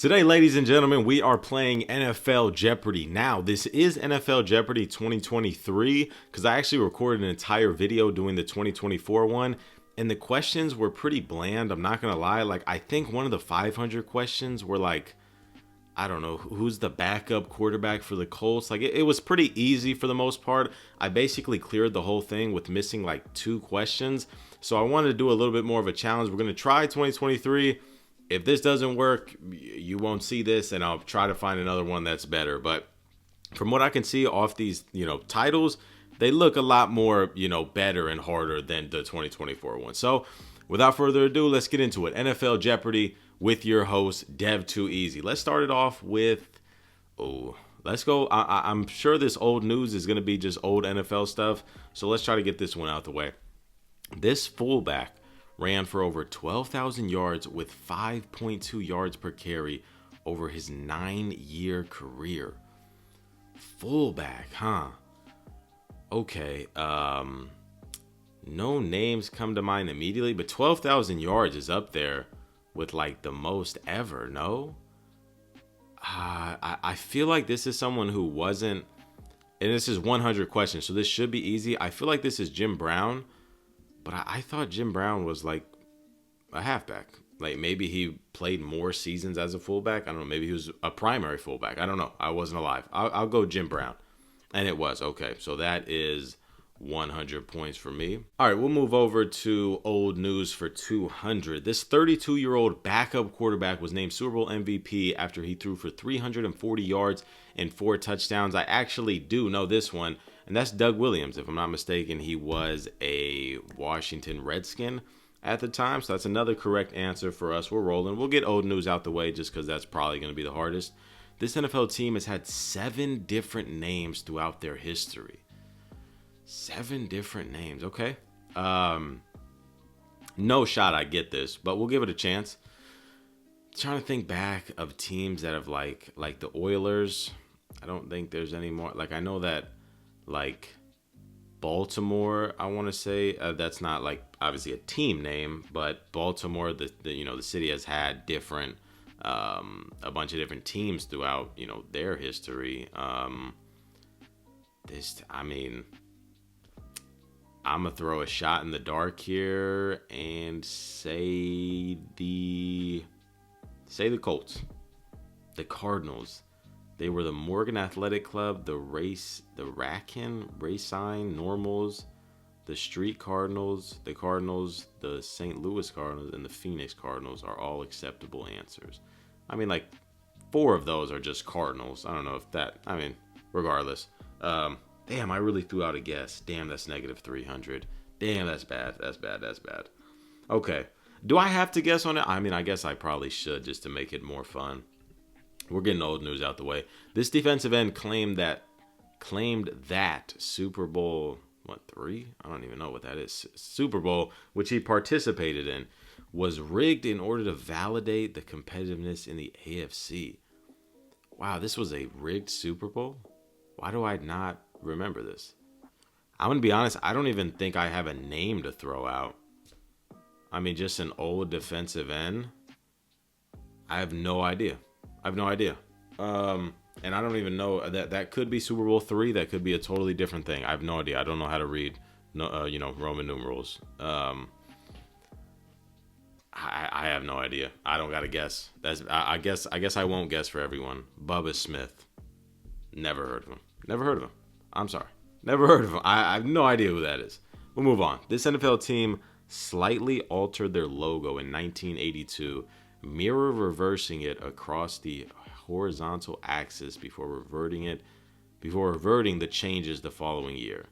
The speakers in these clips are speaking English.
Today, ladies and gentlemen, we are playing NFL Jeopardy. Now, this is NFL Jeopardy 2023 because I actually recorded an entire video doing the 2024 one, and the questions were pretty bland. I'm not going to lie. I think one of the 500 questions were I don't know, who's the backup quarterback for the Colts? It was pretty easy for the most part. I basically cleared the whole thing with missing 2 questions. So I wanted to do a little bit more of a challenge. We're going to try 2023. If this doesn't work, you won't see this, and I'll try to find another one that's better. But from what I can see off these, titles, they look a lot more, better and harder than the 2024 one. So without further ado, let's get into it. NFL Jeopardy with your host, Dev Too Easy. Let's start it off with, let's go. I'm sure this old news is going to be just old NFL stuff. So let's try to get this one out the way. This fullback ran for over 12,000 yards with 5.2 yards per carry over his 9-year career. Fullback, huh? Okay, no names come to mind immediately, but 12,000 yards is up there with the most ever, no? I feel like this is someone who wasn't, and this is 100 questions, so this should be easy. I feel like this is Jim Brown. But I thought Jim Brown was a halfback. Maybe he played more seasons as a fullback. I don't know. Maybe he was a primary fullback. I don't know. I wasn't alive. I'll go Jim Brown. And it was. Okay, so that is 100 points for me. All right, we'll move over to old news for 200. This 32-year-old backup quarterback was named Super Bowl MVP after he threw for 340 yards and 4 touchdowns. I actually do know this one. And that's Doug Williams. If I'm not mistaken, he was a Washington Redskin at the time. So that's another correct answer for us. We're rolling. We'll get old news out the way just because that's probably going to be the hardest. This NFL team has had 7 different names throughout their history. 7 different names. Okay. No shot I get this, but we'll give it a chance. Trying to think back of teams that have like the Oilers. I don't think there's any more. I know that Baltimore, I want to say that's not obviously a team name, but Baltimore, the city has had different a bunch of different teams throughout their history. I'm gonna throw a shot in the dark here and say the Colts, the Cardinals. They were the Morgan Athletic Club, the Racine Normals, the Street Cardinals, the Cardinals, the St. Louis Cardinals, and the Phoenix Cardinals are all acceptable answers. 4 of those are just Cardinals. I don't know if that, regardless. Damn, I really threw out a guess. Damn, that's negative 300. Damn, that's bad. That's bad. Okay. Do I have to guess on it? I guess I probably should just to make it more fun. We're getting old news out the way. This defensive end claimed that Super Bowl, 3? I don't even know what that is. Super Bowl, which he participated in, was rigged in order to validate the competitiveness in the AFC. Wow, this was a rigged Super Bowl? Why do I not remember this? I'm going to be honest, I don't even think I have a name to throw out. Just an old defensive end. I have no idea. And I don't even know that could be Super Bowl 3. That could be a totally different thing. I have no idea. I don't know how to read, Roman numerals. I have no idea. I don't got to guess. I guess I won't guess for everyone. Bubba Smith. Never heard of him. I'm sorry. Never heard of him. I have no idea who that is. We'll move on. This NFL team slightly altered their logo in 1982. Mirror reversing it across the horizontal axis before reverting the changes the following year.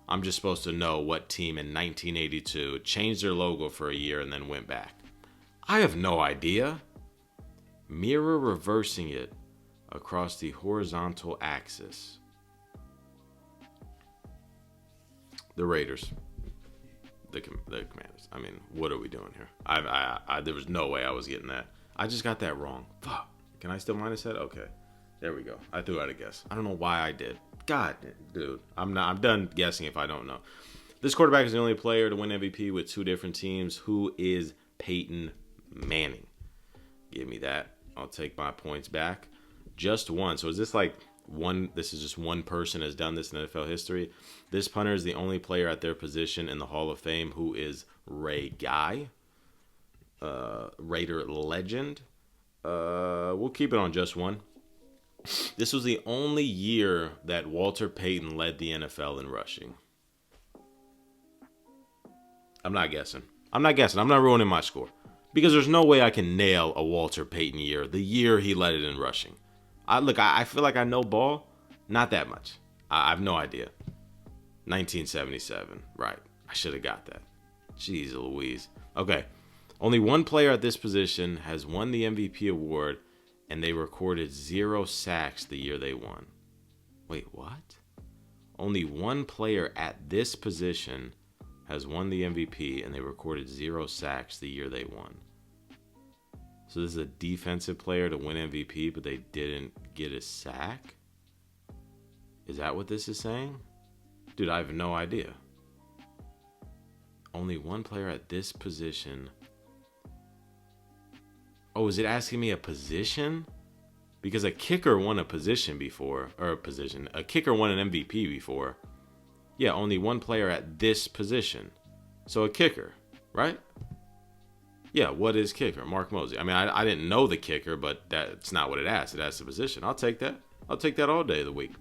I'm just supposed to know what team in 1982 changed their logo for a year and then went back. I have no idea. Mirror reversing it across the horizontal axis. The Raiders. The Commanders. What are we doing here? There was no way I was getting that. I just got that wrong. Fuck. Can I still minus that? Okay. There we go. I threw out a guess. I don't know why I did. God, dude. I'm done guessing if I don't know. This quarterback is the only player to win MVP with 2 different teams. Who is Peyton Manning? Give me that. I'll take my points back. Just one. So is this like one? This is just one person has done this in NFL history. This punter is the only player at their position in the Hall of Fame who is Ray Guy, Raider legend. We'll keep it on just one. This was the only year that Walter Payton led the NFL in rushing. I'm not guessing. I'm not ruining my score. Because there's no way I can nail a Walter Payton year, the year he led it in rushing. I feel like I know ball. Not that much. I have no idea. 1977. Right. I should have got that. Jeez Louise. Okay. Only one player at this position has won the MVP award, and they recorded 0 sacks the year they won. Wait, what? Only one player at this position has won the MVP, and they recorded 0 sacks the year they won. So this is a defensive player to win MVP, but they didn't get a sack? Is that what this is saying? Dude, I have no idea. Only one player at this position. Oh, is it asking me a position? Because a kicker won a position before, a kicker won an MVP before. Yeah, only one player at this position. So a kicker, right? Yeah, what is kicker? Mark Mosey. I mean, I didn't know the kicker, but that's not what it asks. It asks the position. I'll take that. I'll take that all day of the week.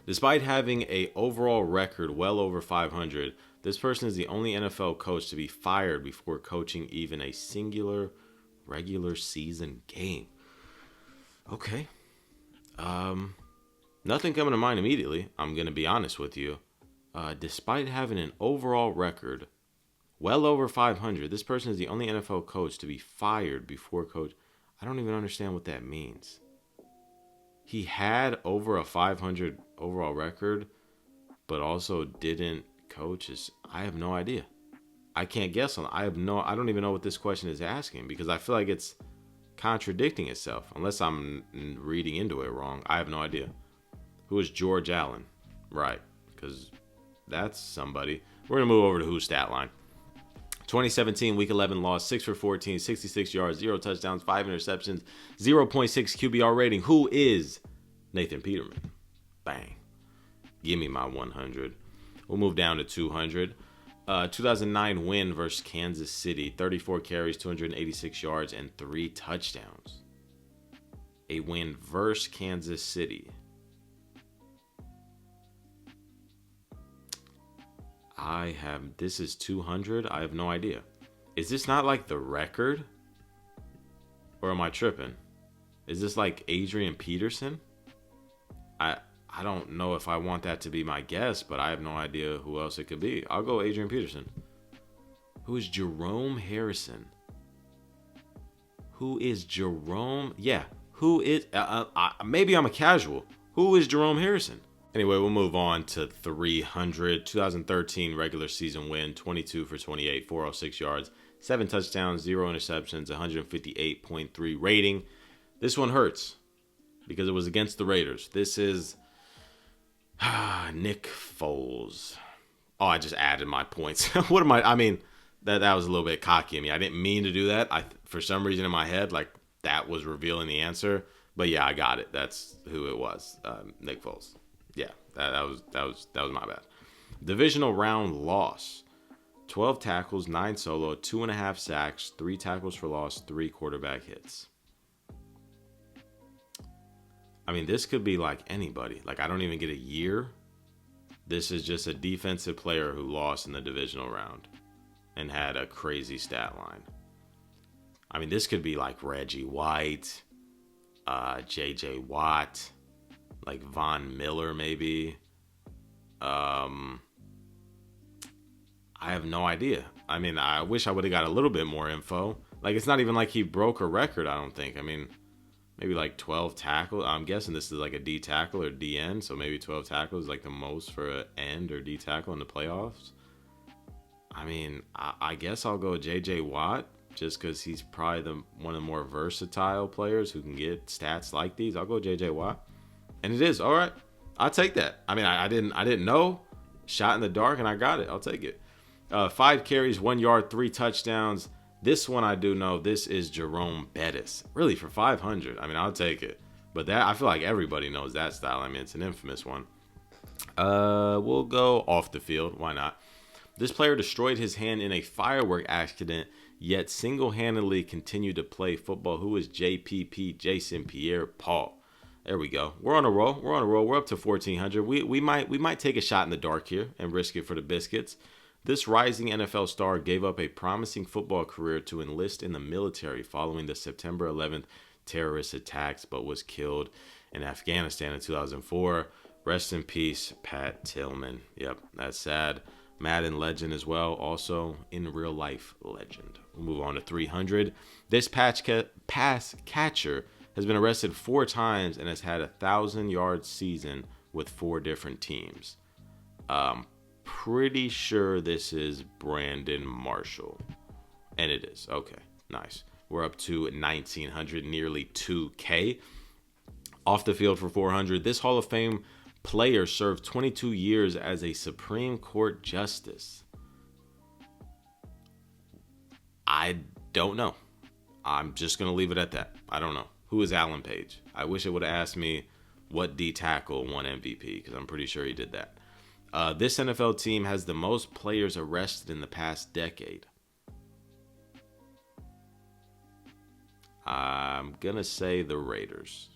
Despite having a overall record well over 500, this person is the only NFL coach to be fired before coaching even a singular regular season game. Okay. Nothing coming to mind immediately. I'm going to be honest with you. Despite having an overall record well over 500, this person is the only NFL coach to be fired before coach. I don't even understand what that means. He had over a 500 overall record, but also didn't coach. I have no idea. I can't guess on. I don't even know what this question is asking, because I feel like it's contradicting itself, unless I'm reading into it wrong. I have no idea. Who is George Allen? Right, because that's somebody. We're going to move over to who's stat line. 2017 Week 11 loss, 6 for 14, 66 yards, 0 touchdowns, 5 interceptions, 0.6 QBR rating. Who is Nathan Peterman? Bang. Give me my 100. We'll move down to 200. 2009 win versus Kansas City, 34 carries, 286 yards, and 3 touchdowns. A win versus Kansas City. This is 200. I have no idea. Is this not like the record? Or am I tripping? Is this like Adrian Peterson? I don't know if I want that to be my guess, but I have no idea who else it could be. I'll go Adrian Peterson. Who is Jerome Harrison? Who is Jerome? Yeah. Who is... maybe I'm a casual. Who is Jerome Harrison? Anyway, we'll move on to 300. 2013 regular season win, 22 for 28, 406 yards, 7 touchdowns, 0 interceptions, 158.3 rating. This one hurts because it was against the Raiders. This is Nick Foles. Oh, I just added my points. What am I mean, that was a little bit cocky of me. I didn't mean to do that. For some reason in my head, like that was revealing the answer. But yeah, I got it. That's who it was. Nick Foles. Yeah, that was my bad. Divisional round loss. 12 tackles, 9 solo, 2.5 sacks, 3 tackles for loss, 3 quarterback hits. I mean, this could be like anybody. Like, I don't even get a year. This is just a defensive player who lost in the divisional round and had a crazy stat line. I mean, this could be like Reggie White, J.J. Watt, like Von Miller maybe. I have no idea. I mean, I wish I would have got a little bit more info. Like, it's not even like he broke a record, I don't think. I mean, maybe like 12 tackles. I'm guessing this is like a D tackle or DN, so maybe 12 tackles is like the most for an end or D tackle in the playoffs. I mean, I guess I'll go J.J. Watt just because he's probably one of the more versatile players who can get stats like these. I'll go J.J. Watt. And it is. All right. I'll take that. I mean, I didn't know. Shot in the dark, and I got it. I'll take it. 5 carries, 1 yard, 3 touchdowns, This one I do know. This is Jerome Bettis. Really, for 500. I mean, I'll take it. But that, I feel like everybody knows that style. I mean, it's an infamous one. We'll go off the field. Why not? This player destroyed his hand in a firework accident, yet single-handedly continued to play football. Who is JPP? Jason Pierre-Paul. There we go. We're on a roll. We're up to 1,400. We might take a shot in the dark here and risk it for the biscuits. This rising NFL star gave up a promising football career to enlist in the military following the September 11th terrorist attacks, but was killed in Afghanistan in 2004. Rest in peace, Pat Tillman. Yep, that's sad. Madden legend as well, also in real life legend. We'll move on to 300. This pass catcher has been arrested 4 times and has had a 1,000-yard season with 4 different teams. Pretty sure this is Brandon Marshall. And it is. Okay, nice. We're up to 1,900, nearly 2K. Off the field for 400. This Hall of Fame player served 22 years as a Supreme Court justice. I don't know. I'm just going to leave it at that. I don't know. Who is Alan Page? I wish it would have asked me what D tackle won MVP, because I'm pretty sure he did that. This NFL team has the most players arrested in the past decade. I'm going to say the Raiders.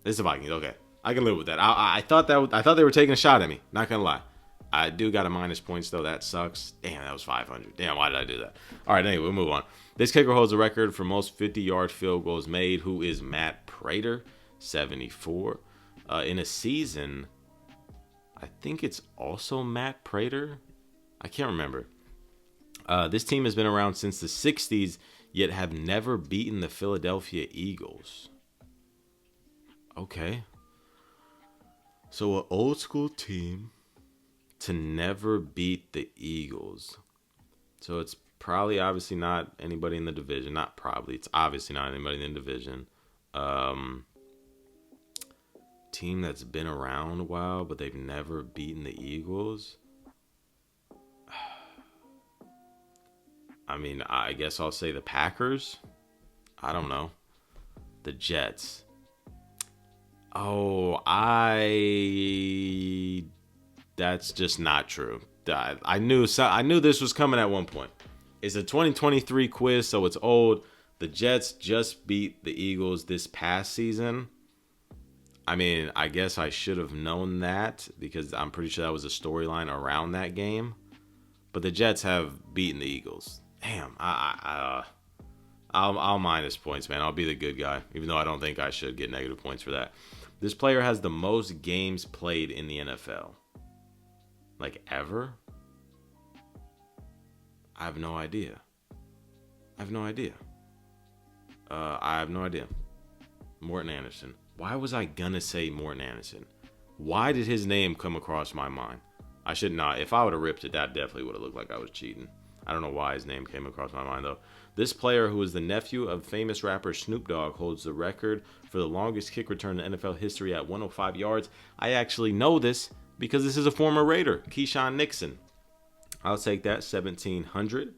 It's the Vikings. Okay. I can live with that. I thought they were taking a shot at me. Not going to lie. I do got a minus points, though. That sucks. Damn, that was 500. Damn, why did I do that? All right, anyway, we'll move on. This kicker holds a record for most 50-yard field goals made. Who is Matt Prater? 74. In a season, I think it's also Matt Prater. I can't remember. This team has been around since the 60s, yet have never beaten the Philadelphia Eagles. Okay. So an old school team to never beat the Eagles. So it's probably obviously not anybody in the division. Not probably. It's obviously not anybody in the division. Team that's been around a while, but they've never beaten the Eagles. I mean, I guess I'll say the Packers. I don't know. The Jets. Oh, that's just not true. I knew this was coming at one point. It's a 2023 quiz, so it's old. The Jets just beat the Eagles this past season. I mean, I guess I should have known that because I'm pretty sure that was a storyline around that game. But the Jets have beaten the Eagles. Damn, I'll minus points, man. I'll be the good guy, even though I don't think I should get negative points for that. This player has the most games played in the NFL. Like, ever? I have no idea. I have no idea. Morton Anderson. Why was I gonna say Morton Anderson? Why did his name come across my mind? I should not. If I would have ripped it, that definitely would have looked like I was cheating. I don't know why his name came across my mind, though. This player, who is the nephew of famous rapper Snoop Dogg, holds the record for the longest kick return in NFL history at 105 yards. I actually know this because this is a former Raider, Keyshawn Nixon. I'll take that, 1,700.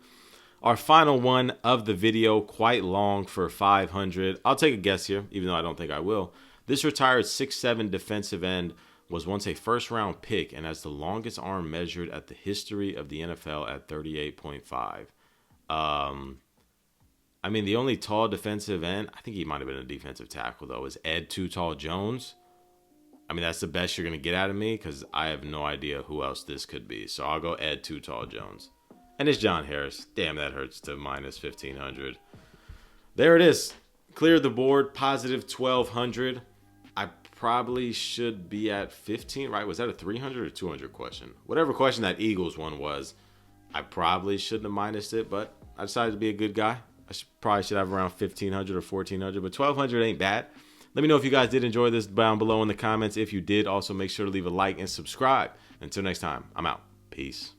Our final one of the video, quite long for 500. I'll take a guess here, even though I don't think I will. This retired 6'7" defensive end was once a first-round pick and has the longest arm measured at the history of the NFL at 38.5. I mean, the only tall defensive end, I think he might have been a defensive tackle, though, is Ed Too Tall Jones. I mean, that's the best you're going to get out of me because I have no idea who else this could be. So I'll go Ed Too Tall Jones. And it's John Harris. Damn, that hurts to minus 1,500. There it is. Cleared the board, positive 1,200. I probably should be at 15, right? Was that a 300 or 200 question? Whatever question that Eagles one was, I probably shouldn't have minused it, but I decided to be a good guy. Probably should have around 1,500 or 1,400, but 1,200 ain't bad. Let me know if you guys did enjoy this down below in the comments. If you did, also make sure to leave a like and subscribe. Until next time, I'm out. Peace.